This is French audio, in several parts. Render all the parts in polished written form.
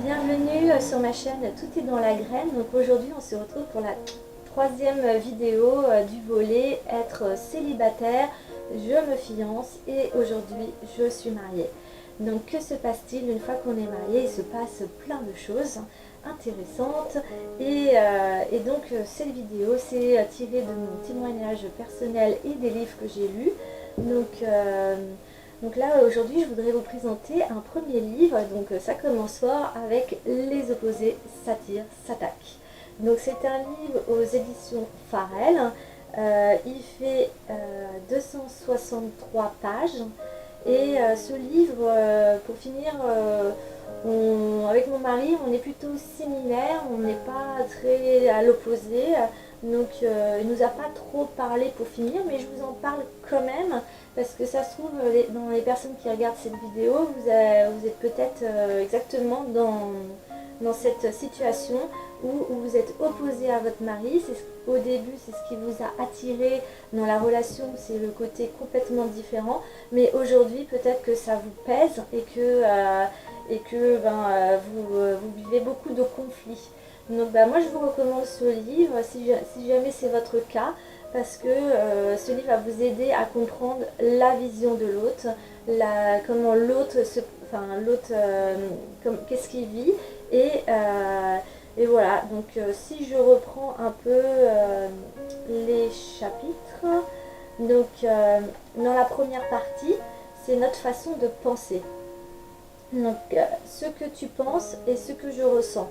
Bienvenue sur ma chaîne Tout est dans la graine. Donc aujourd'hui on se retrouve pour la troisième vidéo du volet être célibataire, je me fiance et aujourd'hui je suis mariée. Donc que se passe-t-il une fois qu'on est marié? Il se passe plein de choses intéressantes et donc cette vidéo c'est tiré de mon témoignage personnel et des livres que j'ai lus. Donc là, aujourd'hui, je voudrais vous présenter un premier livre. Donc ça commence fort avec Les opposés s'attirent, s'attaquent. Donc c'est un livre aux éditions Farel. Il fait 263 pages. Et ce livre, pour finir, avec mon mari, on est plutôt similaires, on n'est pas très à l'opposé. Donc il nous a pas trop parlé pour finir, mais je vous en parle quand même. Parce que ça se trouve, dans les personnes qui regardent cette vidéo, vous êtes peut-être exactement dans cette situation où vous êtes opposé à votre mari. Au début, c'est ce qui vous a attiré dans la relation, c'est le côté complètement différent. Mais aujourd'hui, peut-être que ça vous pèse et que vous vivez beaucoup de conflits. Donc moi, je vous recommande ce livre si jamais c'est votre cas. Parce que ce livre va vous aider à comprendre la vision de l'autre, comment l'autre qu'est-ce qu'il vit et voilà. Donc si je reprends un peu les chapitres, donc dans la première partie, c'est notre façon de penser. Donc ce que tu penses et ce que je ressens.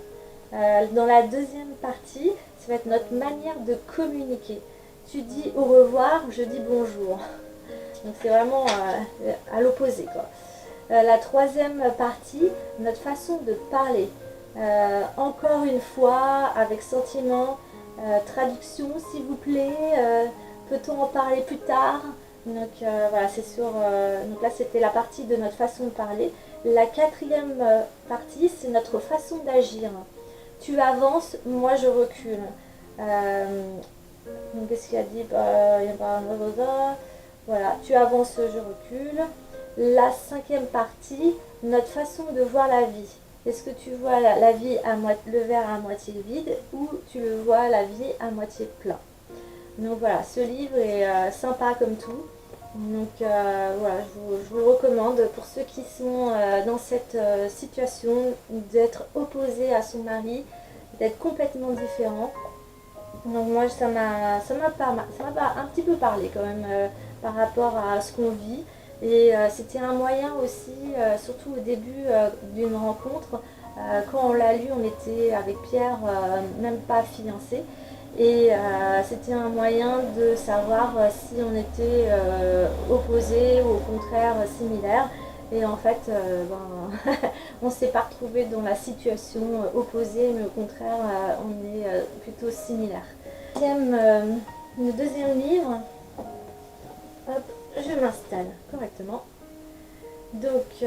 Dans la deuxième partie, ça va être notre manière de communiquer. Tu dis au revoir, je dis bonjour. Donc c'est vraiment à l'opposé, quoi. La troisième partie, notre façon de parler. Encore une fois, avec sentiment, traduction s'il vous plaît, peut-on en parler plus tard? Donc voilà, c'est sur. Donc là c'était la partie de notre façon de parler. La quatrième partie, c'est notre façon d'agir. Tu avances, moi je recule. Donc qu'est-ce qu'il a dit? Voilà, tu avances, je recule. La cinquième partie, notre façon de voir la vie. Est-ce que tu vois la vie le verre à moitié vide ou tu le vois la vie à moitié plein? Donc voilà, ce livre est sympa comme tout. Donc voilà, je vous le recommande pour ceux qui sont dans cette situation d'être opposé à son mari, d'être complètement différent. Donc moi ça m'a un petit peu parlé quand même par rapport à ce qu'on vit. Et c'était un moyen aussi, surtout au début d'une rencontre, quand on l'a lu, on était avec Pierre même pas fiancés. Et c'était un moyen de savoir si on était opposés ou au contraire similaires. Et en fait, on ne s'est pas retrouvé dans la situation opposée, mais au contraire, on est plutôt similaires. Le deuxième livre, hop, je m'installe correctement. Donc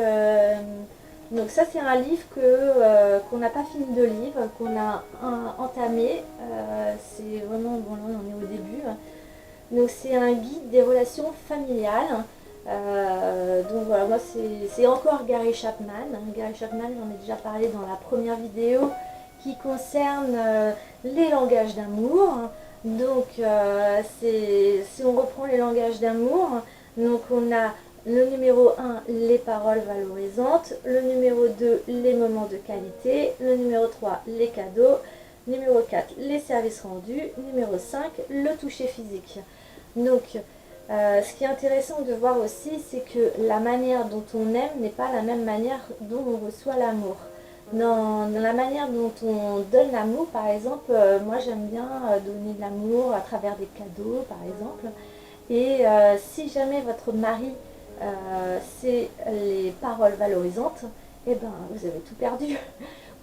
ça c'est un livre qu'on n'a pas fini de lire, qu'on a entamé. C'est vraiment, bon là on est au début. Donc c'est un guide des relations familiales. Donc voilà, moi c'est encore Gary Chapman. Gary Chapman, j'en ai déjà parlé dans la première vidéo qui concerne les langages d'amour. Donc si on reprend les langages d'amour, donc on a le numéro 1, les paroles valorisantes, le numéro 2, les moments de qualité, le numéro 3, les cadeaux, numéro 4, les services rendus, numéro 5, le toucher physique. Donc ce qui est intéressant de voir aussi, c'est que la manière dont on aime n'est pas la même manière dont on reçoit l'amour. Dans la manière dont on donne l'amour, par exemple, moi j'aime bien donner de l'amour à travers des cadeaux, par exemple. Et si jamais votre mari c'est les paroles valorisantes, eh ben vous avez tout perdu.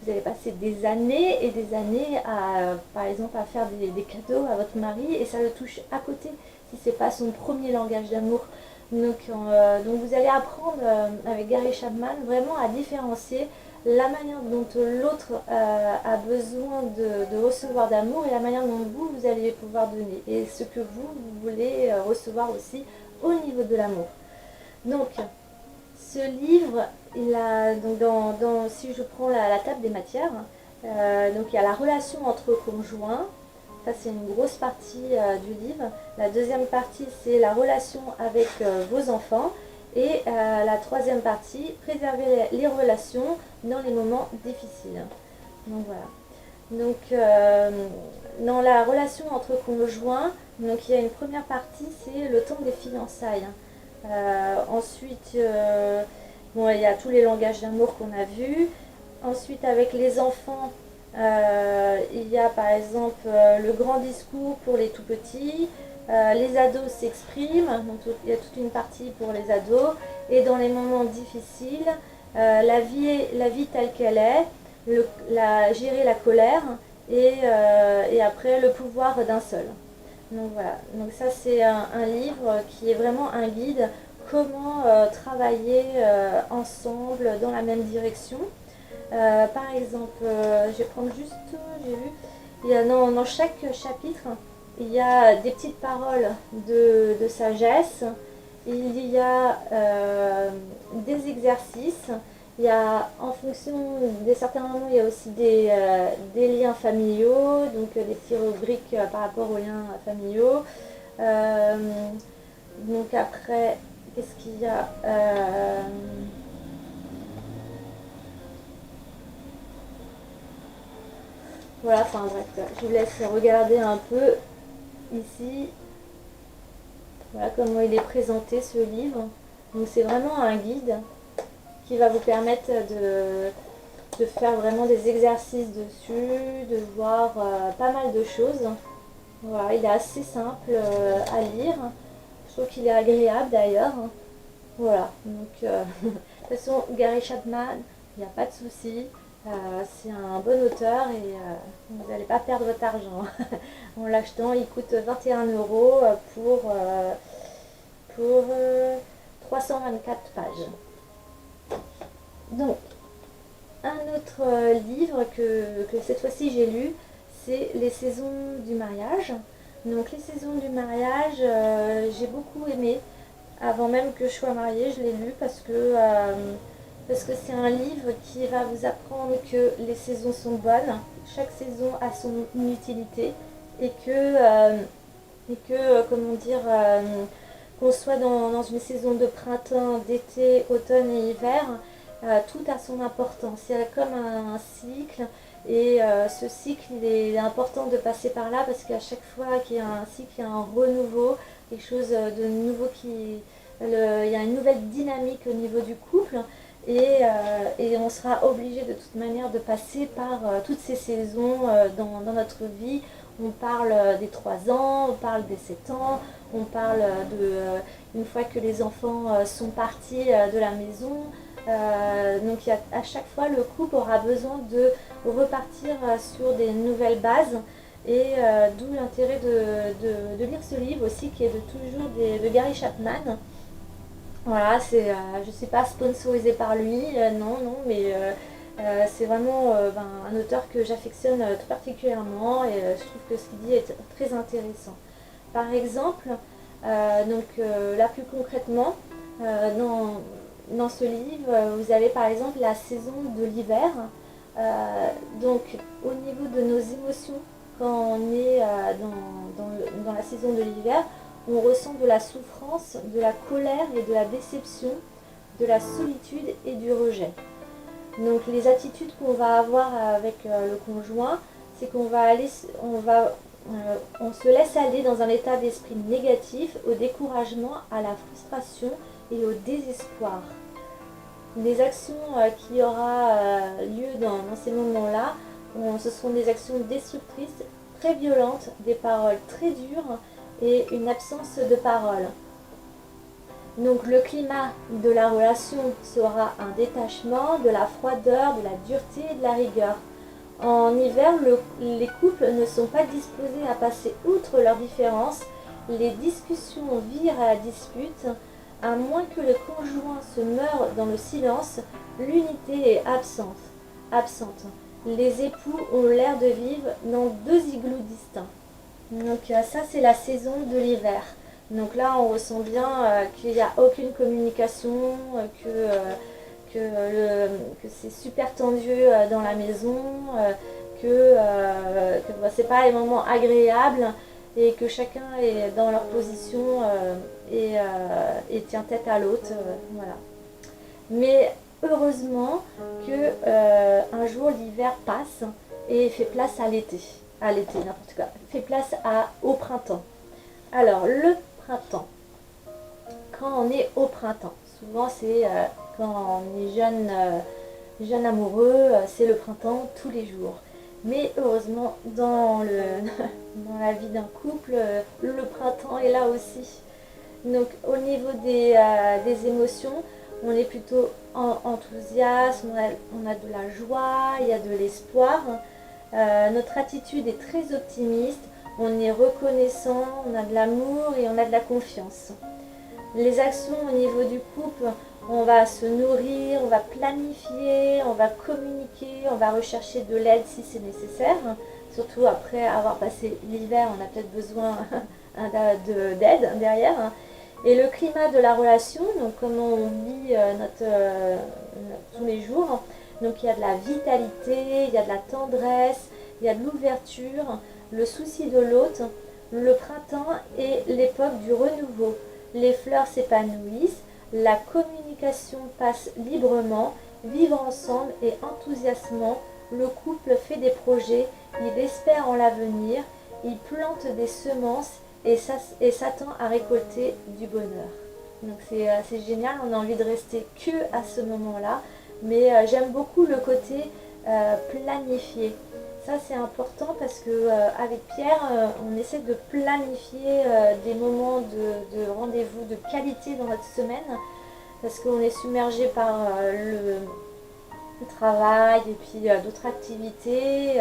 Vous allez passer des années et des années par exemple, à faire des cadeaux à votre mari et ça le touche à côté si c'est pas son premier langage d'amour. Donc vous allez apprendre avec Gary Chapman vraiment à différencier la manière dont l'autre a besoin de recevoir d'amour et la manière dont vous allez pouvoir donner et ce que vous voulez recevoir aussi au niveau de l'amour. Donc Ce livre, donc si je prends la table des matières, donc il y a la relation entre conjoints, ça c'est une grosse partie du livre. La deuxième partie c'est la relation avec vos enfants. Et la troisième partie, préserver les relations dans les moments difficiles. Donc voilà. Donc dans la relation entre conjoints, donc il y a une première partie, c'est le temps des fiançailles. Ensuite, bon, il y a tous les langages d'amour qu'on a vus. Ensuite, avec les enfants, il y a par exemple le grand discours pour les tout petits. Les ados s'expriment, donc il y a toute une partie pour les ados. Et dans les moments difficiles, la vie telle qu'elle est, gérer la colère et après le pouvoir d'un seul. Donc voilà, donc ça c'est un livre qui est vraiment un guide comment travailler ensemble dans la même direction. Par exemple, je vais prendre juste, j'ai vu, dans chaque chapitre, il y a des petites paroles de sagesse, il y a des exercices, il y a en fonction de certains moments, il y a aussi des liens familiaux, donc des petites rubriques par rapport aux liens familiaux. Donc après, qu'est-ce qu'il y a Voilà, enfin bref, je vous laisse regarder un peu ici. Voilà comment il est présenté ce livre. Donc c'est vraiment un guide qui va vous permettre de faire vraiment des exercices dessus, de voir pas mal de choses. Voilà, il est assez simple à lire. Je trouve qu'il est agréable d'ailleurs. Voilà, donc de toute façon Gary Chapman, il n'y a pas de souci. C'est un bon auteur et vous n'allez pas perdre votre argent en l'achetant. Il coûte 21 euros pour 324 pages. Donc, un autre livre que cette fois-ci j'ai lu, c'est Les saisons du mariage. Donc les saisons du mariage, j'ai beaucoup aimé. Avant même que je sois mariée, je l'ai lu parce que c'est un livre qui va vous apprendre que les saisons sont bonnes, chaque saison a son utilité et que comment dire, qu'on soit dans une saison de printemps, d'été, automne et hiver, tout a son importance. Il y a comme un cycle et ce cycle, il est important de passer par là parce qu'à chaque fois qu'il y a un cycle, il y a un renouveau, quelque chose de nouveau il y a une nouvelle dynamique au niveau du couple. Et on sera obligé de toute manière de passer par toutes ces saisons dans notre vie. On parle des 3 ans, on parle des 7 ans, on parle une fois que les enfants sont partis de la maison. Donc à chaque fois, le couple aura besoin de repartir sur des nouvelles bases. Et d'où l'intérêt de lire ce livre aussi, qui est toujours de Gary Chapman. Voilà, je ne suis pas sponsorisée par lui, non, mais c'est vraiment un auteur que j'affectionne tout particulièrement et je trouve que ce qu'il dit est très intéressant. Par exemple, là plus concrètement, dans ce livre, vous avez par exemple la saison de l'hiver. Donc au niveau de nos émotions, quand on est dans la saison de l'hiver, on ressent de la souffrance, de la colère et de la déception, de la solitude et du rejet. Donc les attitudes qu'on va avoir avec le conjoint, c'est on se laisse aller dans un état d'esprit négatif, au découragement, à la frustration et au désespoir. Les actions qui aura lieu dans ces moments-là, ce seront des actions destructrices, très violentes, des paroles très dures et une absence de parole. Donc le climat de la relation sera un détachement, de la froideur, de la dureté et de la rigueur. En hiver, les couples ne sont pas disposés à passer outre leurs différences. Les discussions virent à la dispute. À moins que le conjoint se meure dans le silence, l'unité est absente. Les époux ont l'air de vivre dans 2 igloos distincts. Donc ça c'est la saison de l'hiver. Donc là, on ressent bien qu'il n'y a aucune communication, que c'est super tendu dans la maison, que c'est pas les moments agréables et que chacun est dans leur position et tient tête à l'autre. Voilà. Mais heureusement que un jour l'hiver passe et fait place à l'été n'importe quoi, fait place au printemps. Alors le printemps, quand on est au printemps, souvent c'est quand on est jeune amoureux, c'est le printemps tous les jours. Mais heureusement, dans la vie d'un couple, le printemps est là aussi. Donc au niveau des émotions, on est plutôt enthousiaste, on a de la joie, il y a de l'espoir. Notre attitude est très optimiste, on est reconnaissant, on a de l'amour et on a de la confiance. Les actions au niveau du couple, on va se nourrir, on va planifier, on va communiquer, on va rechercher de l'aide si c'est nécessaire. Surtout après avoir passé l'hiver, on a peut-être besoin d'aide derrière. Et le climat de la relation, donc comme on vit tous les jours, donc il y a de la vitalité, il y a de la tendresse, il y a de l'ouverture, le souci de l'autre. Le printemps est l'époque du renouveau. Les fleurs s'épanouissent, la communication passe librement, vivre ensemble et enthousiasmant, le couple fait des projets, il espère en l'avenir, il plante des semences et s'attend à récolter du bonheur. Donc c'est génial, on a envie de rester que à ce moment-là, mais j'aime beaucoup le côté planifié. Ça c'est important parce que avec Pierre, on essaie de planifier des moments de rendez-vous de qualité dans notre semaine parce qu'on est submergé par le travail et puis d'autres activités.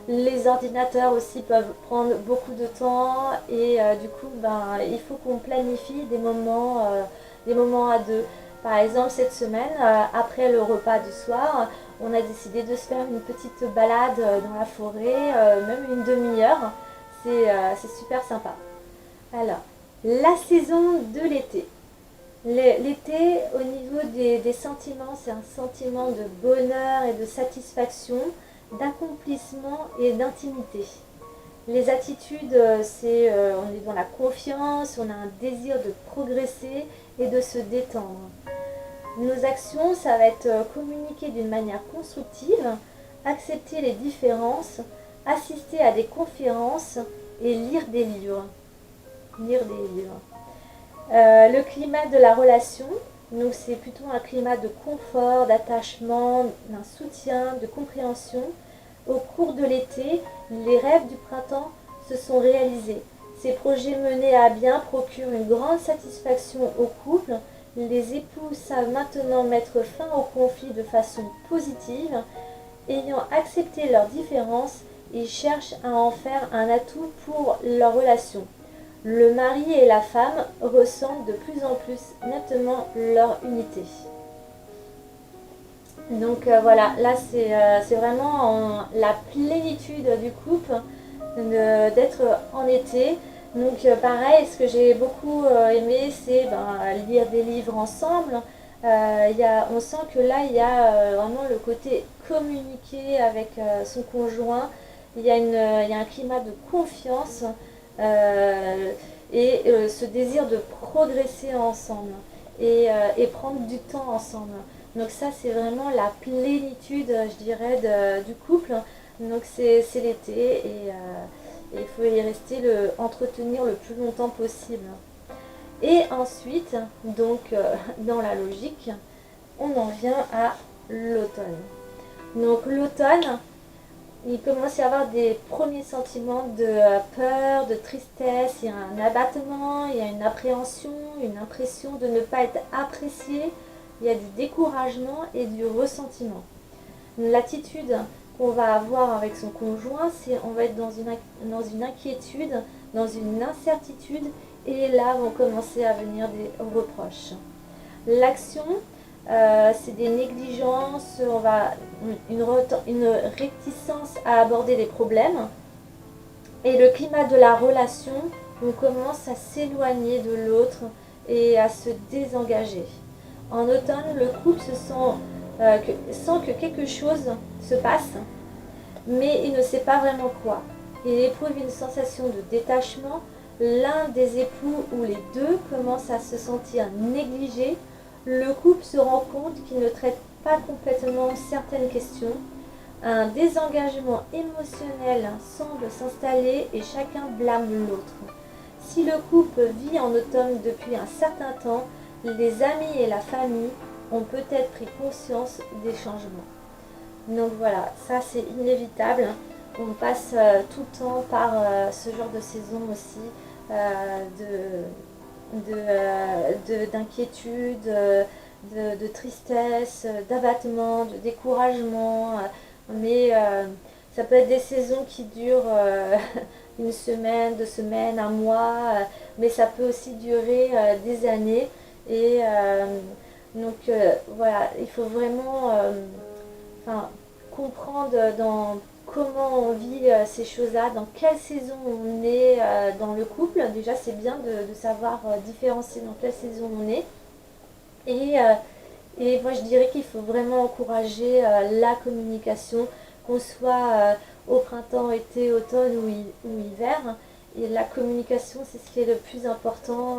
Les ordinateurs aussi peuvent prendre beaucoup de temps et du coup il faut qu'on planifie des moments à deux. Par exemple cette semaine, après le repas du soir, on a décidé de se faire une petite balade dans la forêt, même une demi-heure. C'est super sympa. Alors, la saison de l'été. L'été, au niveau des sentiments, c'est un sentiment de bonheur et de satisfaction, d'accomplissement et d'intimité. Les attitudes, on est dans la confiance, on a un désir de progresser et de se détendre. Nos actions, ça va être communiquer d'une manière constructive, accepter les différences, assister à des conférences et lire des livres. Le climat de la relation, donc c'est plutôt un climat de confort, d'attachement, d'un soutien, de compréhension. Au cours de l'été, les rêves du printemps se sont réalisés. Ces projets menés à bien procurent une grande satisfaction au couple. Les époux savent maintenant mettre fin au conflit de façon positive. Ayant accepté leurs différences, ils cherchent à en faire un atout pour leur relation. Le mari et la femme ressentent de plus en plus nettement leur unité. Donc voilà, là c'est vraiment la plénitude du couple d'être en été. Donc pareil, ce que j'ai beaucoup aimé, c'est lire des livres ensemble. On sent que là, il y a vraiment le côté communiquer avec son conjoint. Il y a un climat de confiance et ce désir de progresser ensemble et prendre du temps ensemble. Donc ça, c'est vraiment la plénitude, je dirais, du couple. Donc c'est l'été et il faut y rester, entretenir le plus longtemps possible. Et ensuite, donc dans la logique, on en vient à l'automne. Donc l'automne, il commence à y avoir des premiers sentiments de peur, de tristesse, il y a un abattement, il y a une appréhension, une impression de ne pas être apprécié, il y a du découragement et du ressentiment. L'attitude qu'on va avoir avec son conjoint, c'est on va être dans une inquiétude, dans une incertitude, et là vont commencer à venir des reproches. L'action, c'est des négligences, une réticence à aborder les problèmes. Et le climat de la relation, on commence à s'éloigner de l'autre et à se désengager. En automne, le couple sent que quelque chose se passe, mais il ne sait pas vraiment quoi. Il éprouve une sensation de détachement. L'un des époux ou les deux commence à se sentir négligé. Le couple se rend compte qu'il ne traite pas complètement certaines questions. Un désengagement émotionnel semble s'installer et chacun blâme l'autre. Si le couple vit en automne depuis un certain temps, les amis et la famille ont peut-être pris conscience des changements. Donc voilà, ça c'est inévitable. On passe tout le temps par ce genre de saison aussi, d'inquiétude, de tristesse, d'abattement, de découragement. Mais ça peut être des saisons qui durent une semaine, 2 semaines, un mois, mais ça peut aussi durer des années. Et voilà, il faut vraiment comprendre dans comment on vit ces choses-là, dans quelle saison on est dans le couple. Déjà, c'est bien de savoir différencier dans quelle saison on est. Et, euh, et moi, je dirais qu'il faut vraiment encourager la communication, qu'on soit au printemps, été, automne ou hiver. Et la communication, c'est ce qui est le plus important,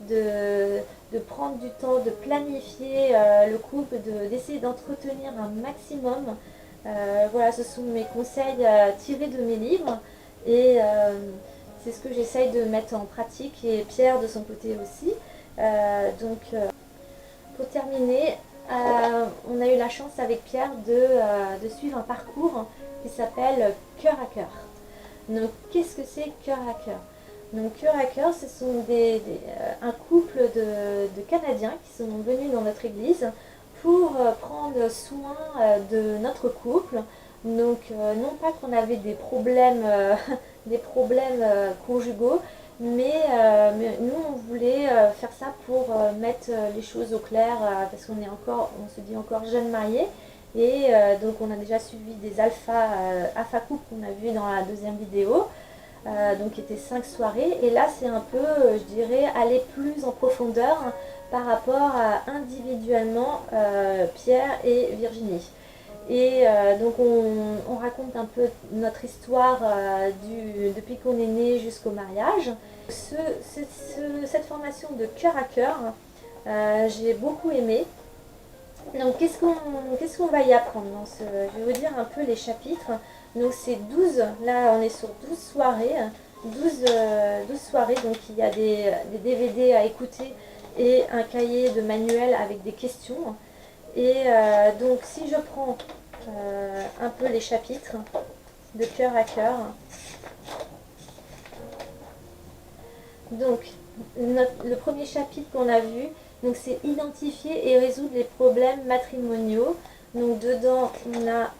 de prendre du temps, de planifier le couple, d'essayer d'entretenir un maximum. Voilà, ce sont mes conseils tirés de mes livres. Et c'est ce que j'essaye de mettre en pratique. Et Pierre, de son côté aussi. Pour terminer, on a eu la chance avec Pierre de suivre un parcours qui s'appelle Cœur à Cœur. Donc, qu'est-ce que c'est Cœur à Cœur? Donc, Cœur à Cœur, ce sont un couple de Canadiens qui sont venus dans notre église pour prendre soin de notre couple. Donc, non pas qu'on avait des problèmes, des problèmes conjugaux, mais nous, on voulait faire ça pour mettre les choses au clair, parce on se dit encore jeune marié. Et donc, on a déjà suivi des alpha couple qu'on a vu dans la deuxième vidéo, donc qui était 5 soirées. Et là, c'est un peu, je dirais, aller plus en profondeur par rapport à individuellement Pierre et Virginie. Et donc on raconte un peu notre histoire depuis qu'on est né jusqu'au mariage. Cette formation de cœur à cœur, j'ai beaucoup aimé. Donc qu'est-ce qu'on va y apprendre je vais vous dire un peu les chapitres. Donc c'est 12, là on est sur 12 soirées. 12 soirées, donc il y a des DVD à écouter et un cahier de manuel avec des questions. Et donc si je prends un peu les chapitres de cœur à cœur, donc le premier chapitre qu'on a vu, donc c'est identifier et résoudre les problèmes matrimoniaux. Donc dedans on a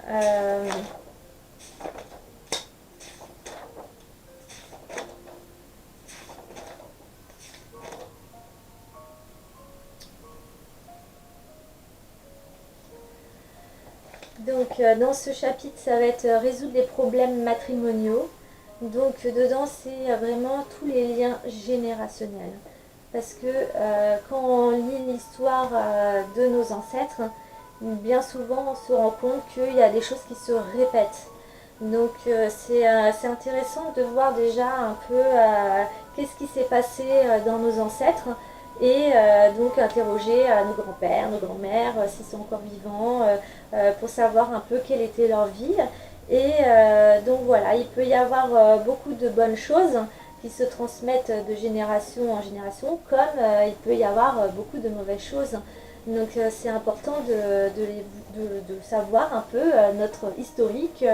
dans ce chapitre, ça va être résoudre les problèmes matrimoniaux. Donc dedans, c'est vraiment tous les liens générationnels. Parce que quand on lit l'histoire de nos ancêtres, bien souvent on se rend compte qu'il y a des choses qui se répètent. Donc c'est intéressant de voir déjà un peu qu'est-ce qui s'est passé dans nos ancêtres et donc interroger nos grands-pères, nos grands-mères, s'ils sont encore vivants, pour savoir un peu quelle était leur vie. Et donc voilà, il peut y avoir beaucoup de bonnes choses qui se transmettent de génération en génération, comme il peut y avoir beaucoup de mauvaises choses. Donc c'est important de savoir un peu notre historique,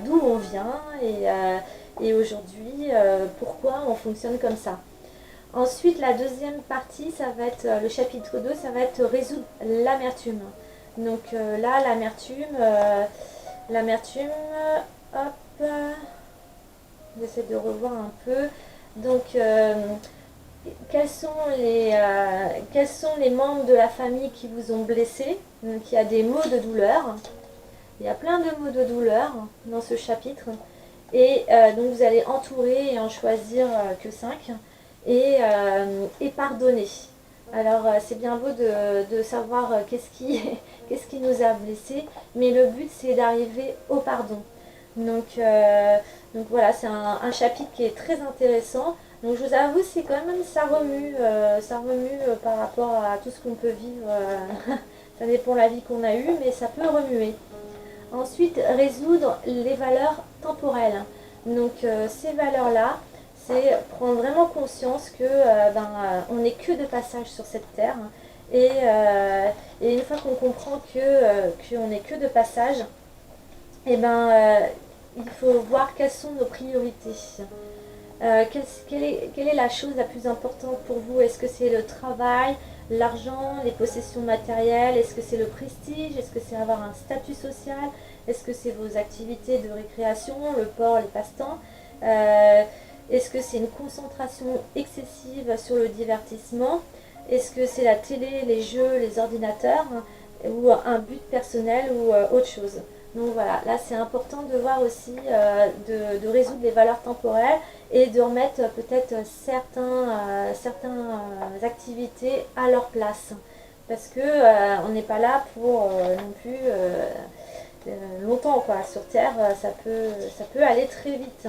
d'où on vient et aujourd'hui pourquoi on fonctionne comme ça. Ensuite, la deuxième partie, ça va être le chapitre 2, ça va être résoudre l'amertume. Donc là, l'amertume, hop, j'essaie de revoir un peu. Donc, quels sont les membres de la famille qui vous ont blessé? Donc, il y a des mots de douleur. Il y a plein de mots de douleur dans ce chapitre. Et donc vous allez entourer et en choisir que 5 et pardonner. Alors c'est bien beau de savoir qu'est-ce qui nous a blessés, mais le but c'est d'arriver au pardon. Donc, euh, donc voilà, c'est un chapitre qui est très intéressant. Donc je vous avoue, c'est quand même, ça remue par rapport à tout ce qu'on peut vivre. Ça dépend de la vie qu'on a eue, mais ça peut remuer. Ensuite, résoudre les valeurs temporelles. Donc ces valeurs-là, c'est prendre vraiment conscience que on n'est que de passage sur cette terre. Et une fois qu'on comprend qu'on n'est que de passage, et il faut voir quelles sont nos priorités. Quelle est la chose la plus importante pour vous? Est-ce que c'est le travail, l'argent, les possessions matérielles? Est-ce que c'est le prestige? Est-ce que c'est avoir un statut social? Est-ce que c'est vos activités de récréation, le sport, les passe-temps? Est-ce que c'est une concentration excessive sur le divertissement? Est-ce que c'est la télé, les jeux, les ordinateurs, ou un but personnel ou autre chose? Donc voilà, là c'est important de voir aussi, de résoudre les valeurs temporelles et de remettre peut-être certaines activités à leur place. Parce que on n'est pas là pour non plus longtemps quoi. Sur Terre, ça peut aller très vite.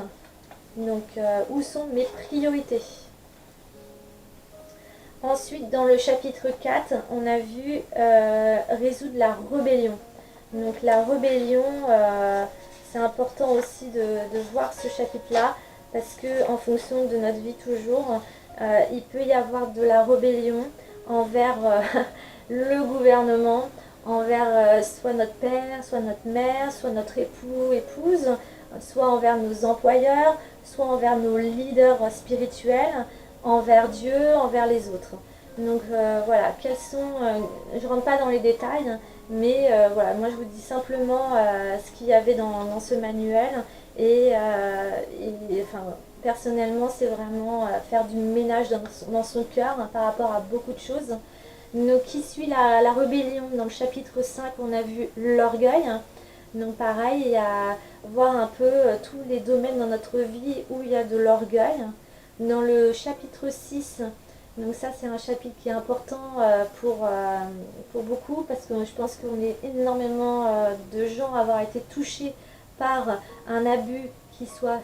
Donc où sont mes priorités? Ensuite, dans le chapitre 4, on a vu résoudre la rébellion. Donc la rébellion, c'est important aussi de voir ce chapitre-là, parce que en fonction de notre vie toujours, il peut y avoir de la rébellion envers le gouvernement, envers soit notre père, soit notre mère, soit notre époux, épouse, soit envers nos employeurs, soit envers nos leaders spirituels, envers Dieu, envers les autres. Donc voilà, je ne rentre pas dans les détails, mais voilà, moi je vous dis simplement ce qu'il y avait dans ce manuel. Enfin, personnellement, c'est vraiment faire du ménage dans son cœur par rapport à beaucoup de choses. Donc, qui suit la rébellion? Dans le chapitre 5, on a vu l'orgueil. Donc, pareil, il y a voir un peu tous les domaines dans notre vie où il y a de l'orgueil. Dans le chapitre 6, donc ça c'est un chapitre qui est important pour beaucoup, parce que je pense qu'on est énormément de gens à avoir été touchés par un abus qui soit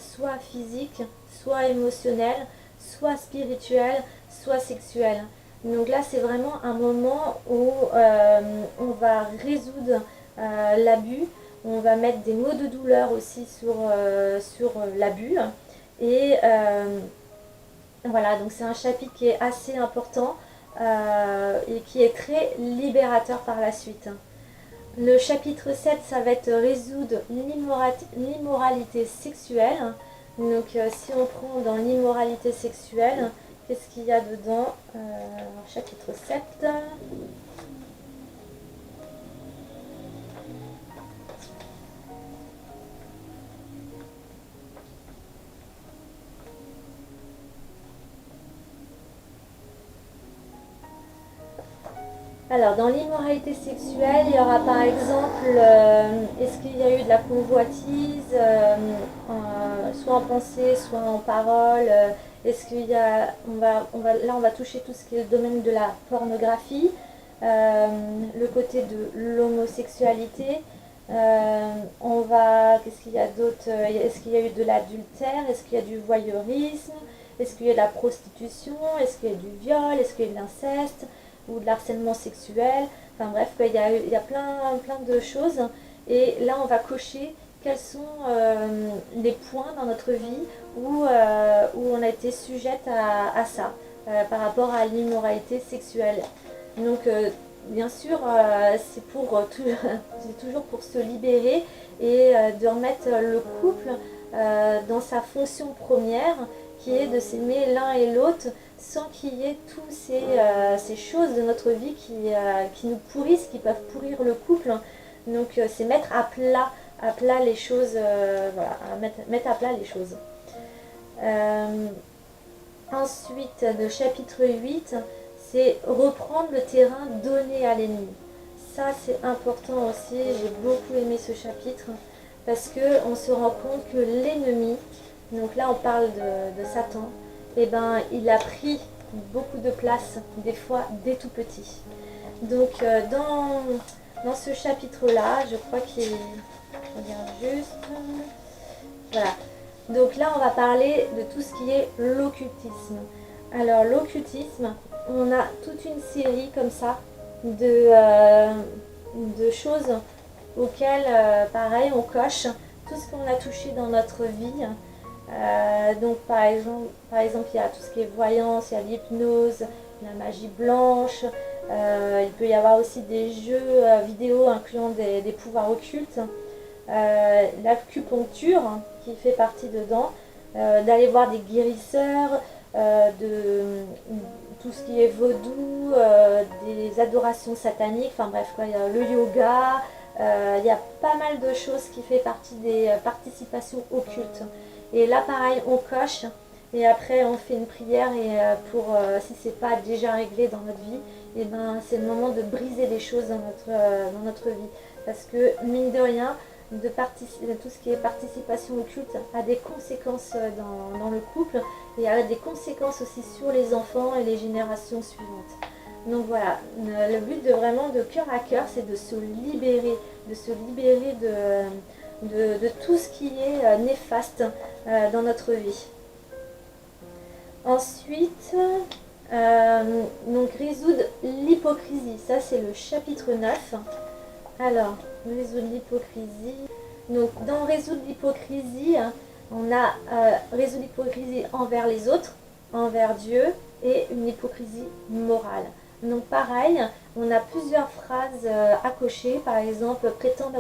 physique, soit émotionnel, soit spirituel, soit sexuel. Donc là c'est vraiment un moment où on va résoudre l'abus, on va mettre des mots de douleur aussi sur l'abus. Et voilà, donc c'est un chapitre qui est assez important et qui est très libérateur par la suite. Le chapitre 7, ça va être résoudre l'immoralité sexuelle. Donc si on prend dans l'immoralité sexuelle, qu'est-ce qu'il y a dedans? Chapitre 7. Alors, dans l'immoralité sexuelle, il y aura par exemple, est-ce qu'il y a eu de la convoitise, soit en pensée, soit en parole? Est-ce qu'il y a, là, on va toucher tout ce qui est le domaine de la pornographie, le côté de l'homosexualité. Qu'est-ce qu'il y a d'autre? Est-ce qu'il y a eu de l'adultère? Est-ce qu'il y a du voyeurisme? Est-ce qu'il y a de la prostitution? Est-ce qu'il y a du viol? Est-ce qu'il y a de l'inceste? Ou de l'harcèlement sexuel? Enfin bref, il y a plein de choses. Et là, on va cocher quels sont les points dans notre vie où on a été sujette à ça, par rapport à l'immoralité sexuelle. Donc, bien sûr, c'est toujours pour se libérer et de remettre le couple dans sa fonction première, qui est de s'aimer l'un et l'autre, sans qu'il y ait toutes ces choses de notre vie qui nous pourrissent, qui peuvent pourrir le couple. Donc c'est mettre à plat les choses, voilà, mettre à plat les choses. Ensuite, le chapitre 8, c'est reprendre le terrain donné à l'ennemi. Ça c'est important aussi, j'ai beaucoup aimé ce chapitre, parce qu'on se rend compte que l'ennemi, donc là on parle de Satan, et ben il a pris beaucoup de place, des fois dès tout petit. Donc dans ce chapitre-là, je crois qu'il... Je regarde juste... Voilà. Donc là, on va parler de tout ce qui est l'occultisme. Alors l'occultisme, on a toute une série comme ça de choses auxquelles, pareil, on coche tout ce qu'on a touché dans notre vie. Donc par exemple, il y a tout ce qui est voyance, il y a l'hypnose, la magie blanche. Il peut y avoir aussi des jeux vidéo incluant des pouvoirs occultes. L'acupuncture qui fait partie dedans, d'aller voir des guérisseurs, de tout ce qui est vaudou, des adorations sataniques, enfin bref, quoi, il y a le yoga, il y a pas mal de choses qui fait partie des participations occultes. Et là pareil, on coche et après on fait une prière et si c'est pas déjà réglé dans notre vie, et ben c'est le moment de briser les choses dans notre vie. Parce que mine de rien, tout ce qui est participation occulte a des conséquences dans le couple et a des conséquences aussi sur les enfants et les générations suivantes. Donc voilà, le but vraiment de cœur à cœur, c'est de se libérer de tout ce qui est néfaste dans notre vie. Ensuite, donc résoudre l'hypocrisie, ça c'est le chapitre 9. Alors, résoudre l'hypocrisie. Donc, dans résoudre l'hypocrisie, on a résoudre l'hypocrisie envers les autres, envers Dieu, et une hypocrisie morale. Donc, pareil, on a plusieurs phrases à cocher. Par exemple, prétendre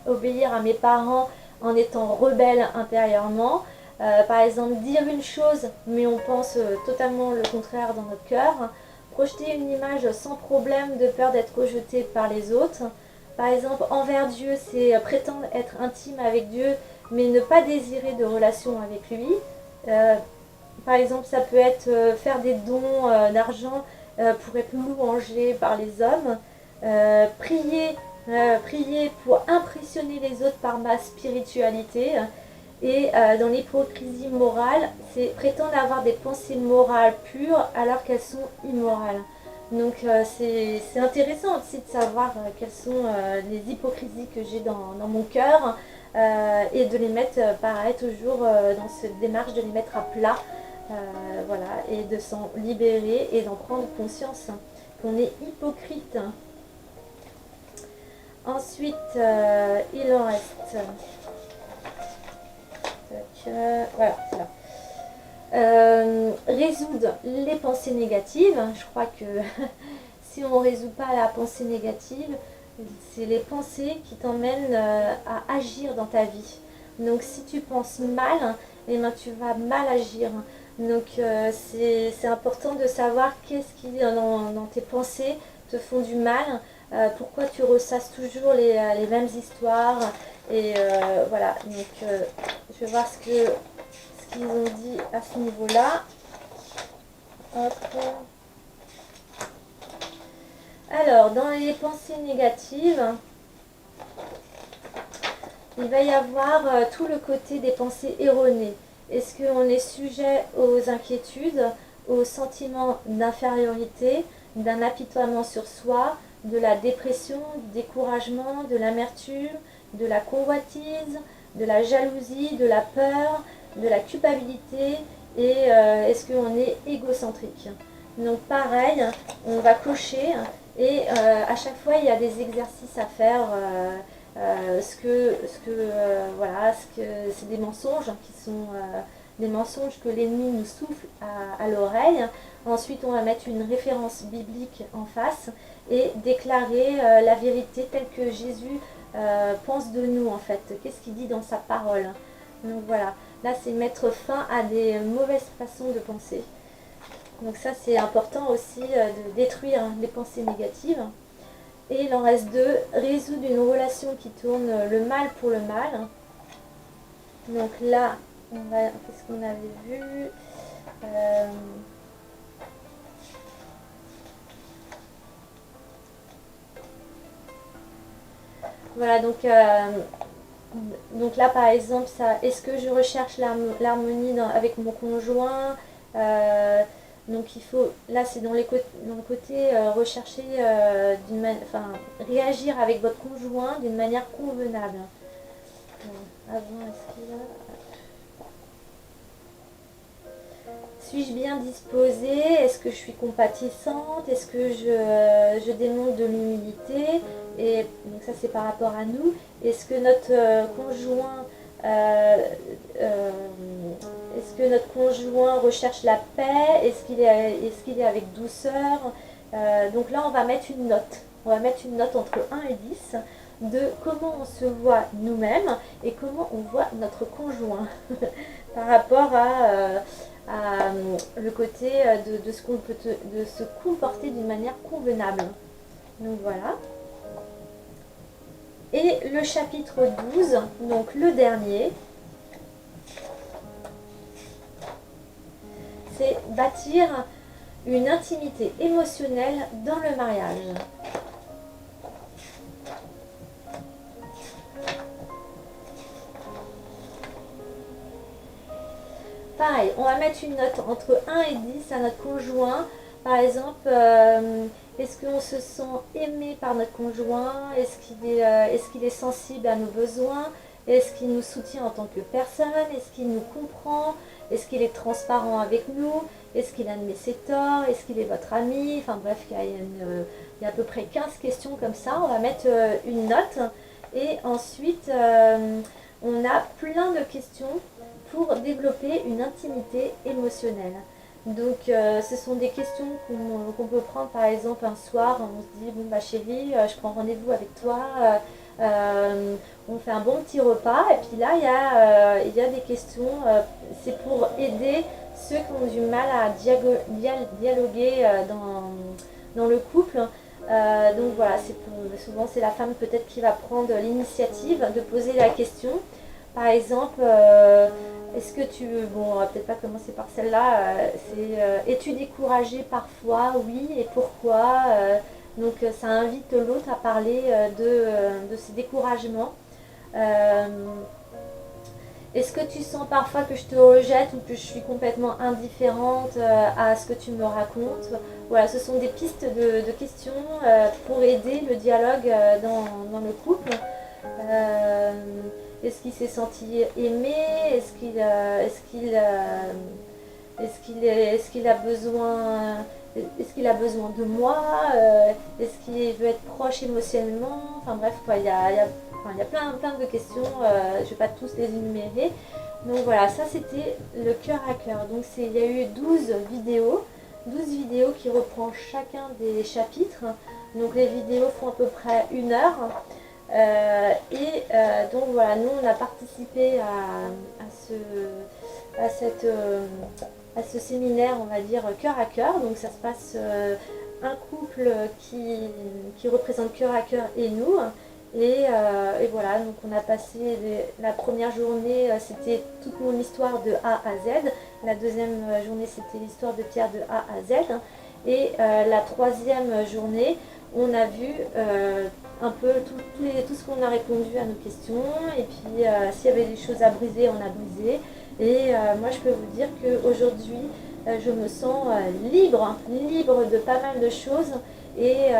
obéir à mes parents en étant rebelle intérieurement. Par exemple, dire une chose, mais on pense totalement le contraire dans notre cœur. Projeter une image sans problème de peur d'être rejeté par les autres. Par exemple, envers Dieu, c'est prétendre être intime avec Dieu, mais ne pas désirer de relation avec lui. Par exemple, ça peut être faire des dons d'argent pour être louangé par les hommes. Prier pour impressionner les autres par ma spiritualité. Et dans l'hypocrisie morale, c'est prétendre avoir des pensées morales pures alors qu'elles sont immorales. Donc c'est intéressant aussi de savoir quelles sont les hypocrisies que j'ai dans mon cœur et de les mettre, pareil, toujours dans cette démarche de les mettre à plat, voilà, et de s'en libérer et d'en prendre conscience qu'on est hypocrite. Ensuite, il en reste... voilà, c'est là. Résoudre les pensées négatives. Je crois que si on ne résout pas la pensée négative, c'est les pensées qui t'emmènent à agir dans ta vie. Donc si tu penses mal, eh ben, tu vas mal agir. Donc c'est important de savoir qu'est-ce qui dans tes pensées te font du mal, pourquoi tu ressasses toujours les mêmes histoires. Et voilà, donc je vais voir ce qu'ils ont dit à ce niveau-là. Hop. Alors, dans les pensées négatives, il va y avoir tout le côté des pensées erronées. Est-ce qu'on est sujet aux inquiétudes, aux sentiments d'infériorité, d'un apitoiement sur soi, de la dépression, du découragement, de l'amertume, de la convoitise, de la jalousie, de la peur, de la culpabilité et est-ce qu'on est égocentrique. Donc pareil, on va cocher et à chaque fois il y a des exercices à faire. Voilà, c'est des mensonges qui sont des mensonges que l'ennemi nous souffle à l'oreille. Ensuite, on va mettre une référence biblique en face et déclarer la vérité telle que Jésus pense de nous en fait. Qu'est-ce qu'il dit dans sa parole. Donc voilà, là c'est mettre fin à des mauvaises façons de penser. Donc ça c'est important aussi de détruire les pensées négatives. Et il en reste deux, résoudre une relation qui tourne le mal pour le mal. Donc là, qu'est-ce qu'on avait vu Voilà, donc Donc là, par exemple, ça, est-ce que je recherche l'harmonie avec mon conjoint? Euh, donc il faut, là c'est dans le côté rechercher, enfin, réagir avec votre conjoint d'une manière convenable. Avant, est-ce qu'il y a... Suis-je bien disposée? Est-ce que je suis compatissante? Est-ce que je démontre de l'humilité? Et donc ça c'est par rapport à nous. Est-ce que notre conjoint euh, euh, recherche la paix? Est-ce qu'il est avec douceur? Donc là on va mettre une note. On va mettre une note entre 1 et 10 de comment on se voit nous-mêmes et comment on voit notre conjoint par rapport à le côté de ce qu'on peut de se comporter d'une manière convenable. Donc voilà. Et le chapitre 12, donc le dernier, c'est bâtir une intimité émotionnelle dans le mariage. Pareil, on va mettre une note entre 1 et 10 à notre conjoint. Par exemple, est-ce qu'on se sent aimé par notre conjoint? Est-ce qu'il est sensible à nos besoins? Est-ce qu'il nous soutient en tant que personne? Est-ce qu'il nous comprend? Est-ce qu'il est transparent avec nous? Est-ce qu'il admet ses torts? Est-ce qu'il est votre ami? Enfin bref, il y a à peu près 15 questions comme ça. On va mettre une note. Et ensuite, on a plein de questions pour développer une intimité émotionnelle. Donc ce sont des questions qu'on peut prendre par exemple un soir, on se dit bon bah chérie, je prends rendez-vous avec toi, on fait un bon petit repas et puis là il y a des questions, c'est pour aider ceux qui ont du mal à dialoguer dans le couple. Donc voilà, souvent c'est la femme peut-être qui va prendre l'initiative de poser la question. Par exemple, est-ce que bon, on va peut-être pas commencer par celle-là, es-tu découragé parfois? Oui, et pourquoi? Donc ça invite l'autre à parler de ses découragements. Euh, Est-ce que tu sens parfois que je te rejette ou que je suis complètement indifférente à ce que tu me racontes? Voilà, ce sont des pistes de questions pour aider le dialogue dans le couple. Euh, Est-ce qu'il s'est senti aimé? Est-ce qu'il a besoin de moi? Est-ce qu'il veut être proche émotionnellement? Enfin bref, quoi, il y a plein de questions. Je ne vais pas tous les énumérer. Donc voilà, ça c'était le cœur à cœur. Donc il y a eu 12 vidéos qui reprend chacun des chapitres. Donc les vidéos font à peu près 1 heure. Donc voilà, nous on a participé à ce séminaire, on va dire, cœur à cœur. Donc ça se passe un couple qui représente cœur à cœur et nous. Et voilà, donc on a passé la première journée, c'était toute mon histoire de A à Z. La deuxième journée, c'était l'histoire de Pierre de A à Z. Et la troisième journée, on a vu un peu tout ce qu'on a répondu à nos questions. Et puis s'il y avait des choses à briser, on a brisé. Et moi, je peux vous dire qu'aujourd'hui, je me sens libre de pas mal de choses. Et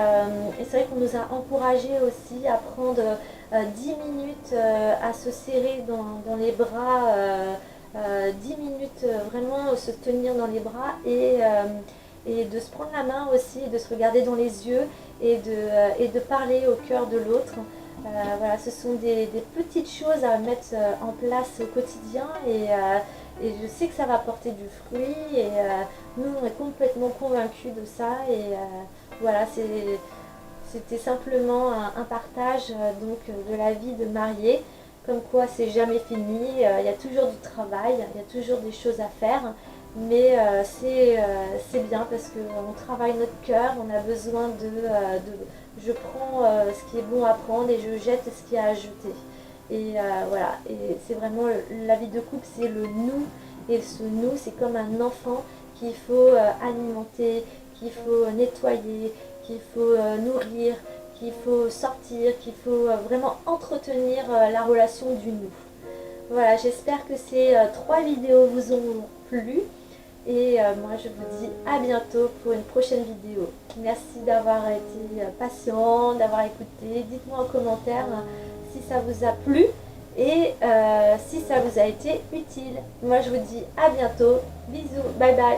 c'est vrai qu'on nous a encouragés aussi à prendre 10 minutes à se serrer dans les bras, 10 minutes vraiment se tenir dans les bras et de se prendre la main aussi, de se regarder dans les yeux et de parler au cœur de l'autre. Voilà, ce sont des petites choses à mettre en place au quotidien et je sais que ça va porter du fruit et nous on est complètement convaincus de ça et voilà, c'était simplement un partage donc de la vie de mariée, comme quoi c'est jamais fini, il y a toujours du travail, il y a toujours des choses à faire, mais c'est bien parce qu'on travaille notre cœur, on a besoin je prends ce qui est bon à prendre et je jette ce qui est à ajouter. Et voilà, et c'est vraiment la vie de couple, c'est le nous, et ce nous, c'est comme un enfant qu'il faut alimenter, qu'il faut nettoyer, qu'il faut nourrir, qu'il faut sortir, qu'il faut vraiment entretenir la relation du nous. Voilà, j'espère que ces 3 vidéos vous ont plu. Et moi je vous dis à bientôt pour une prochaine vidéo. Merci d'avoir été patient, d'avoir écouté. Dites-moi en commentaire si ça vous a plu et si ça vous a été utile. Moi je vous dis à bientôt. Bisous, bye bye.